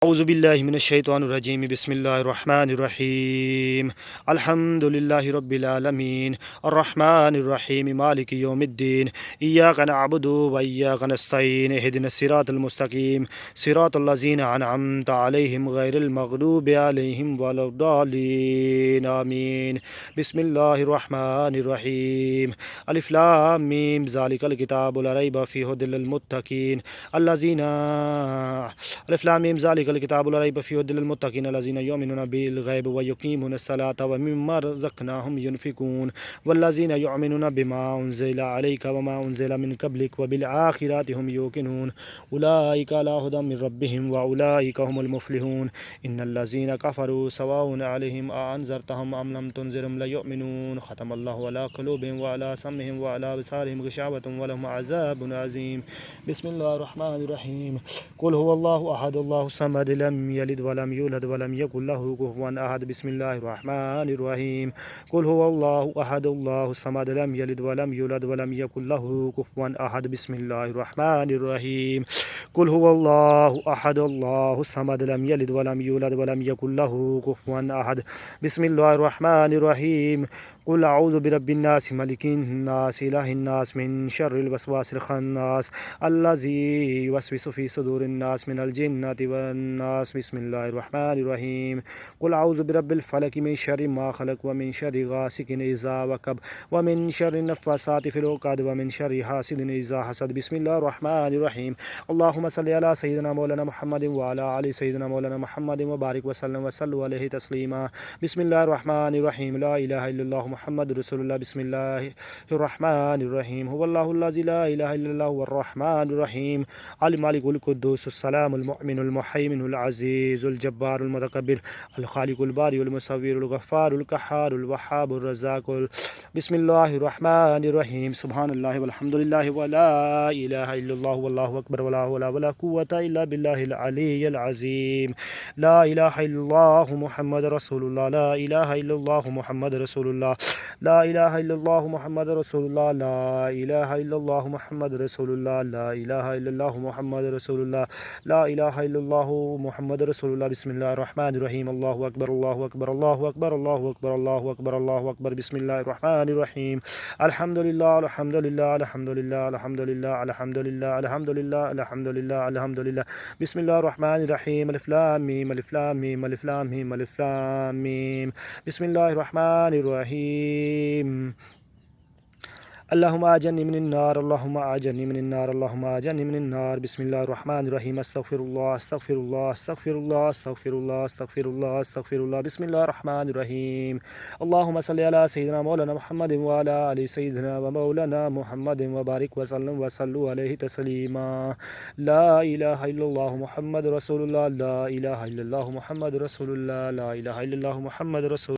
औज़ुबिल्लाहि मिनश्शैतानिर्रजीम बिस्मिल्लाहिर्रहमानिर्रहीम अल्हम्दुलिल्लाहि रब्बिल आलमीन अर्रहमानिर्रहीम मालिकि यौमिद्दीन इय्याका नअबुदु व इय्याका नस्तईन इहदिनस सिरातल मुस्तकीम सिरातल लज़ीना अनअमता अलैहिम गैरिल मग़दूबि अलैहिम वलद्दालीन आमीन बिस्मिल्लाहिर्रहमानिर्रहीम अलिफ लाम मीम ज़ालिकल किताबु ला रैब फ़ीहि हुदल लिल मुत्तक़ीन अल्लज़ीना अलिफ लाम मीम ज़ालिकल किताबु ला रैब फ़ीहि हुदल लिल मुत्तक़ीन अल्लज़ीना युमिनूना बिल गैब व युक़ीमूनस सलाता व मिम्मा रज़क़नाहुम युनफ़िक़ून वल्लज़ीना युमिनूना बिमा उन्ज़िला अलैका व मा उन्ज़िला मिन क़ब्लिक व बिल आख़िरति हुमയൂक़िनून उलाइका अला हुदम मिन रब्बिहिम व उलाइका हुमुल मुफ़्लिहून इन्नल लज़ीना कफ़रू सवाउन अलैहिम अ अनज़रतहुम अम लम तुनज़िरहुम ला युमिनून ख़तमल्लाहु अला क़ुलूबिहिम व अला समइहिम व अला अबसारिहिम ग़िशावतुन व लहुम अज़ाबुन अज़ीम बिस्मिल्लाहिर रहमानिर रहीम कुल हुवल्लाहु अहद अल्लाहु समद लम यलिद व लम यूलद व लम यकुल लहू कुफ़ुवन अहद बिस्मिल्लाहिर रहमानिर रहीम कुल हुवल्लाहु अहद अल्लाहु समद लम यलिद व लम यूलद व लम यकुल लहू कुफ़ुवन अहद बिस्मिल्लाहिर रहमानिर रहीम कुल हुवल्लाहु अहद अल्लाहु समद लम यलिद व लम यूलद व लम यकुल लहू कुफ़ुवन अहद बिस्मिल्लाहिर रहमानिर रहीम कुल अऊज़ु बिरब्बिन नास मलिकिन नास इलाहिन नास मिन शर्रिल वस्वासिल खन्नास अल्लज़ी युवस्विसु फ़ी सुदूरिन नास मिनल जिन्नति वन नास बिस्मिल्लाहिर रहमानिर रहीम कुल अऊज़ु बिरब्बिल फ़लक मिन शर्रि मा ख़लक़ व मिन शर्रि गासिकिन इज़ा वक़ब व मिन शर्रि नफ़्फ़ासाति फ़िल उक़द व मिन शर्रि हासिदिन इज़ा हसद बिस्मिल्लाहिर रहमानिर रहीम अल्लाहुम्मा सल्लि अला सय्यिदिना मौलाना मुहम्मदिन व अला आलि सय्यिदिना मौलाना मुहम्मदिन व बारिक व सल्लम व सल्लु अलैहि तस्लीमा बिस्मिल्लाहिर रहमानिर रहीम ला इलाहा इल्लल्लाहु मुहम्मदुर रसूलुल्लाह बिस्मिल्लाहिर रहमानिर रहीम हुवल्लाहु अल्लज़ी ला इलाहा इल्लल्लाहु हुवर रहमानुर रहीम अल मालिकुल कुद्दूसुस सलामुल मुअमिनुल मुहैमिनुल अज़ीज़ुल जब्बारुल मुतकब्बिर अल खालिकुल बारिउल मुसव्विरुल गफ़्फ़ारुल क़ह्हारुल वह्हाबुर रज़्ज़ाक़ुल बिस्मिल्लाहिर रहमानिर रहीम सुब्हानल्लाहि वल्हम्दुलिल्लाहि व ला इलाहा इल्लल्लाहु वल्लाहु अकबर व ला हौला व ला कुव्वता इल्ला बिल्लाहिल अलिय्यिल अज़ीम ला इलाहा इल्लल्लाहु मुहम्मदुर रसूलुल्लाह ला इलाहा इल्लल्लाहु मुहम्मदुर रसूलुल्लाह ला इलाहा इल्लल्लाहु मुहम्मदुर रसूलुल्लाह ला इलाहा इल्लल्लाहु मुहम्मदुर रसूलुल्लाह ला इलाहा इल्लल्लाहु मुहम्मदुर रसूलुल्लाह ला इलाहा इल्लल्लाहु मुहम्मदुर रसूलुल्लाह बिस्मिल्लाहिर रहमानिर रहीम अल्लाहु अकबर अल्लाहु अकबर अल्लाहु अकबर अल्लाहु अकबर अल्लाहु अकबर अल्लाहु अकबर बिस्मिल्लाहिर रहमानिर रहीम अल्हम्दुलिल्लाह अल्हम्दुलिल्लाह अल्हम्दुलिल्लाह अल्हम्दुलिल्लाह अल्हम्दुलिल्लाह अल्हम्दुलिल्लाह अल्हम्दुलिल्लाह अल्हम्दुलिल्लाह बिस्मिल्लाहिर रहमानिर रहीम अलिफ लाम मीम अलिफ लाम मीम अलिफ लाम मीम अलिफ लाम मीम बिस्मिल्लाहिर रहमानिर रहीम अल्लाहुम्मा आजिरनी मिनन नार अल्लाहुम्मा आजिरनी मिनन नार अल्लाहुम्मा आजिरनी मिनन नार बिस्मिल्लाहिर रहमानिर रहीम अस्तगफिरुल्लाह अस्तगफिरुल्लाह अस्तगफिरुल्लाह अस्तगफिरुल्लाह अस्तगफिरुल्लाह अस्तगफिरुल्लाह बिस्मिल्लाहिर रहमानिर रहीम अल्लाहुम्मा सल्लि अला सय्यिदिना मौलाना मुहम्मदिन व अला आलि सय्यिदिना व मौलाना मुहम्मदिन व बारिक व सल्लम व सल्लु अलैहि तस्लीमा ला इलाहा इल्लल्लाहु मुहम्मदुर रसूलुल्लाह ला इलाहा इल्लल्लाहु मुहम्मदुर रसूलुल्लाह ला इलाहा इल्लल्लाहु मुहम्मदुर रसूल